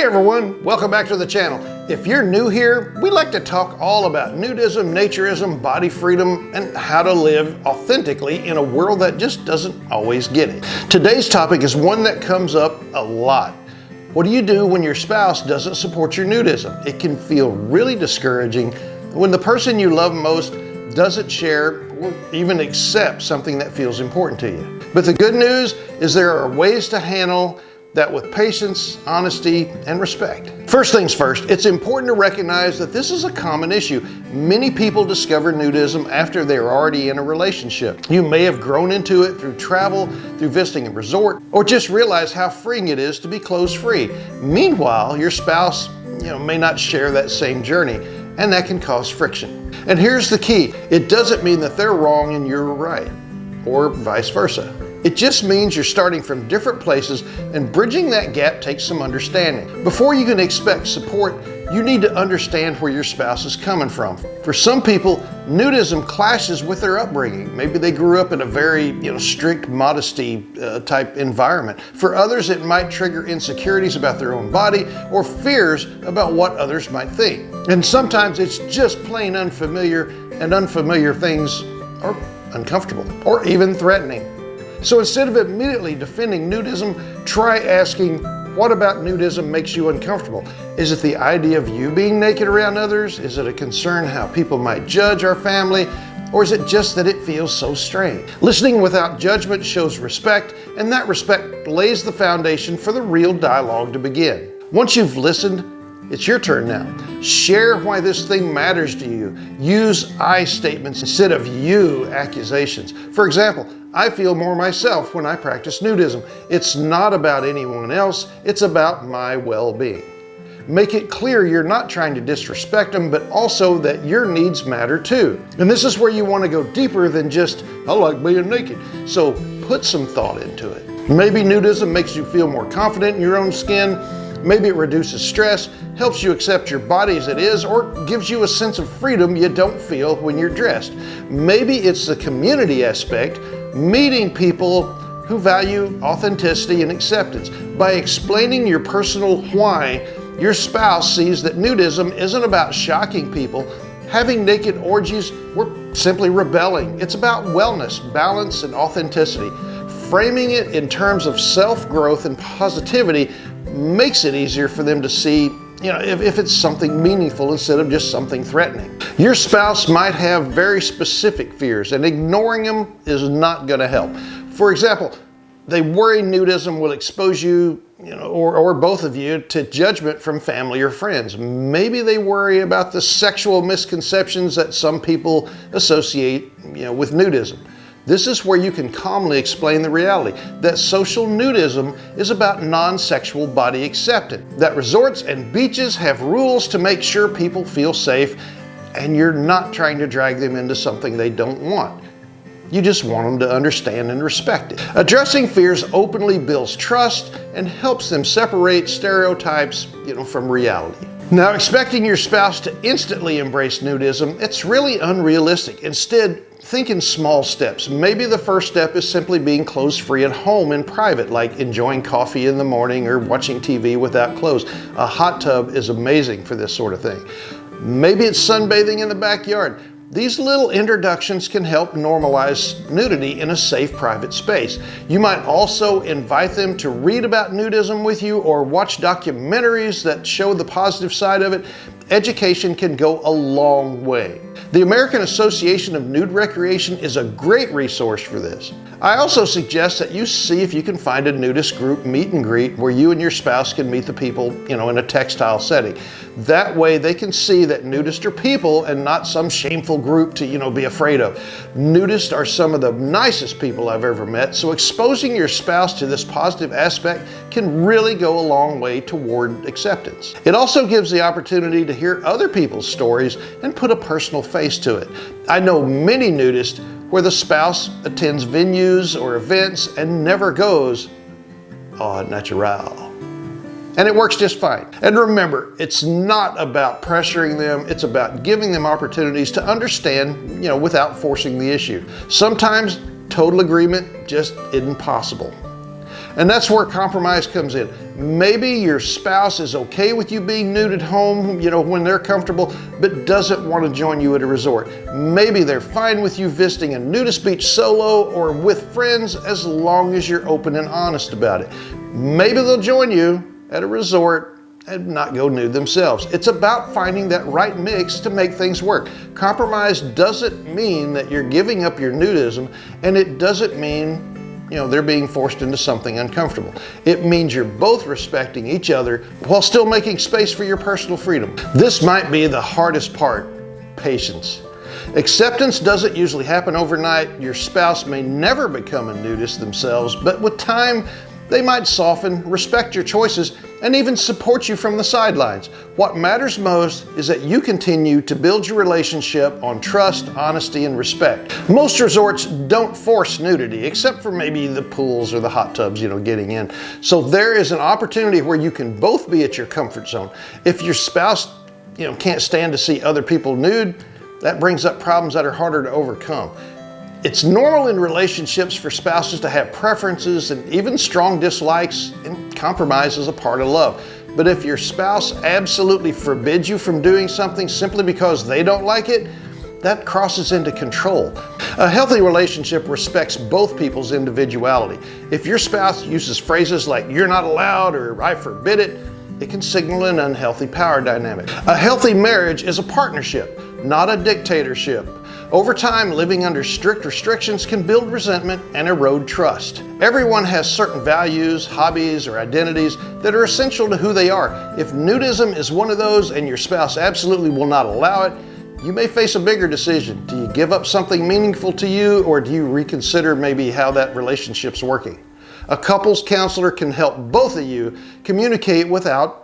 Hey everyone, welcome back to the channel. If you're new here, we like to talk all about nudism, naturism, body freedom, and how to live authentically in a world that just doesn't always get it. Today's topic is one that comes up a lot. What do you do when your spouse doesn't support your nudism? It can feel really discouraging when the person you love most doesn't share or even accept something that feels important to you. But the good news is there are ways to handle that with patience, honesty, and respect. First things first, it's important to recognize that this is a common issue. Many people discover nudism after they're already in a relationship. You may have grown into it through travel, through visiting a resort, or just realize how freeing it is to be clothes-free. Meanwhile, your spouse, may not share that same journey, and that can cause friction. And here's the key, it doesn't mean that they're wrong and you're right, or vice versa. It just means you're starting from different places, and bridging that gap takes some understanding. Before you can expect support, you need to understand where your spouse is coming from. For some people, nudism clashes with their upbringing. Maybe they grew up in a very strict modesty type environment. For others, it might trigger insecurities about their own body or fears about what others might think. And sometimes it's just plain unfamiliar, and unfamiliar things are uncomfortable or even threatening. So instead of immediately defending nudism, try asking, what about nudism makes you uncomfortable? Is it the idea of you being naked around others? Is it a concern how people might judge our family? Or is it just that it feels so strange? Listening without judgment shows respect, and that respect lays the foundation for the real dialogue to begin. Once you've listened, it's your turn now. Share why this thing matters to you. Use I statements instead of you accusations. For example, I feel more myself when I practice nudism. It's not about anyone else, it's about my well-being. Make it clear you're not trying to disrespect them, but also that your needs matter too. And this is where you want to go deeper than just, I like being naked. So put some thought into it. Maybe nudism makes you feel more confident in your own skin. Maybe it reduces stress, helps you accept your body as it is, or gives you a sense of freedom you don't feel when you're dressed. Maybe it's the community aspect, meeting people who value authenticity and acceptance. By explaining your personal why, your spouse sees that nudism isn't about shocking people. Having naked orgies, we're simply rebelling. It's about wellness, balance, and authenticity. Framing it in terms of self-growth and positivity makes it easier for them to see if it's something meaningful instead of just something threatening. Your spouse might have very specific fears, and ignoring them is not going to help. For example, they worry nudism will expose you, or both of you, to judgment from family or friends. Maybe they worry about the sexual misconceptions that some people associate, with nudism. This is where you can calmly explain the reality that social nudism is about non-sexual body acceptance, that resorts and beaches have rules to make sure people feel safe, and you're not trying to drag them into something they don't want. You just want them to understand and respect it. Addressing fears openly builds trust and helps them separate stereotypes, from reality. Now, expecting your spouse to instantly embrace nudism, it's really unrealistic. Instead, think in small steps. Maybe the first step is simply being clothes-free at home in private, like enjoying coffee in the morning or watching TV without clothes. A hot tub is amazing for this sort of thing. Maybe it's sunbathing in the backyard. These little introductions can help normalize nudity in a safe, private space. You might also invite them to read about nudism with you or watch documentaries that show the positive side of it. Education can go a long way. The American Association of Nude Recreation is a great resource for this. I also suggest that you see if you can find a nudist group meet and greet where you and your spouse can meet the people, in a textile setting. That way they can see that nudists are people and not some shameful group to, be afraid of. Nudists are some of the nicest people I've ever met, so exposing your spouse to this positive aspect can really go a long way toward acceptance. It also gives the opportunity to hear other people's stories and put a personal face to it. I know many nudists where the spouse attends venues or events and never goes au natural. And it works just fine. And remember, it's not about pressuring them, it's about giving them opportunities to understand, without forcing the issue. Sometimes total agreement just isn't possible. And that's where compromise comes in. Maybe your spouse is okay with you being nude at home, when they're comfortable, but doesn't want to join you at a resort. Maybe they're fine with you visiting a nudist beach solo or with friends as long as you're open and honest about it. Maybe they'll join you at a resort and not go nude themselves. It's about finding that right mix to make things work. Compromise doesn't mean that you're giving up your nudism, and it doesn't mean they're being forced into something uncomfortable. It means you're both respecting each other while still making space for your personal freedom. This might be the hardest part: patience. Acceptance doesn't usually happen overnight. Your spouse may never become a nudist themselves, but with time, they might soften, respect your choices, and even support you from the sidelines. What matters most is that you continue to build your relationship on trust, honesty, and respect. Most resorts don't force nudity, except for maybe the pools or the hot tubs, getting in. So there is an opportunity where you can both be at your comfort zone. If your spouse, can't stand to see other people nude, that brings up problems that are harder to overcome. It's normal in relationships for spouses to have preferences and even strong dislikes, and compromise is a part of love. But if your spouse absolutely forbids you from doing something simply because they don't like it, that crosses into control. A healthy relationship respects both people's individuality. If your spouse uses phrases like "you're not allowed" or "I forbid it," it can signal an unhealthy power dynamic. A healthy marriage is a partnership, not a dictatorship. Over time, living under strict restrictions can build resentment and erode trust. Everyone has certain values, hobbies, or identities that are essential to who they are. If nudism is one of those and your spouse absolutely will not allow it, you may face a bigger decision. Do you give up something meaningful to you, or do you reconsider maybe how that relationship's working? A couples counselor can help both of you communicate without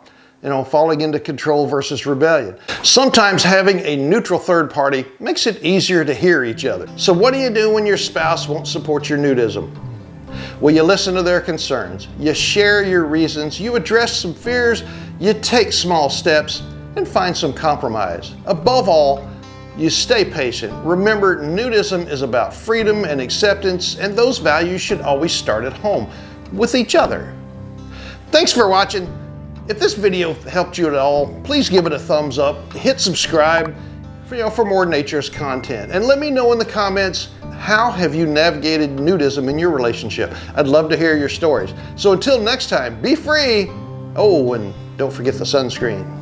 falling into control versus rebellion. Sometimes having a neutral third party makes it easier to hear each other. So what do you do when your spouse won't support your nudism? Well, you listen to their concerns, you share your reasons, you address some fears, you take small steps, and find some compromise. Above all, you stay patient. Remember, nudism is about freedom and acceptance, and those values should always start at home, with each other. Thanks for watching. If this video helped you at all, please give it a thumbs up, hit subscribe for more naturist content, and let me know in the comments, how have you navigated nudism in your relationship? I'd love to hear your stories. So until next time, be free. Oh, and don't forget the sunscreen.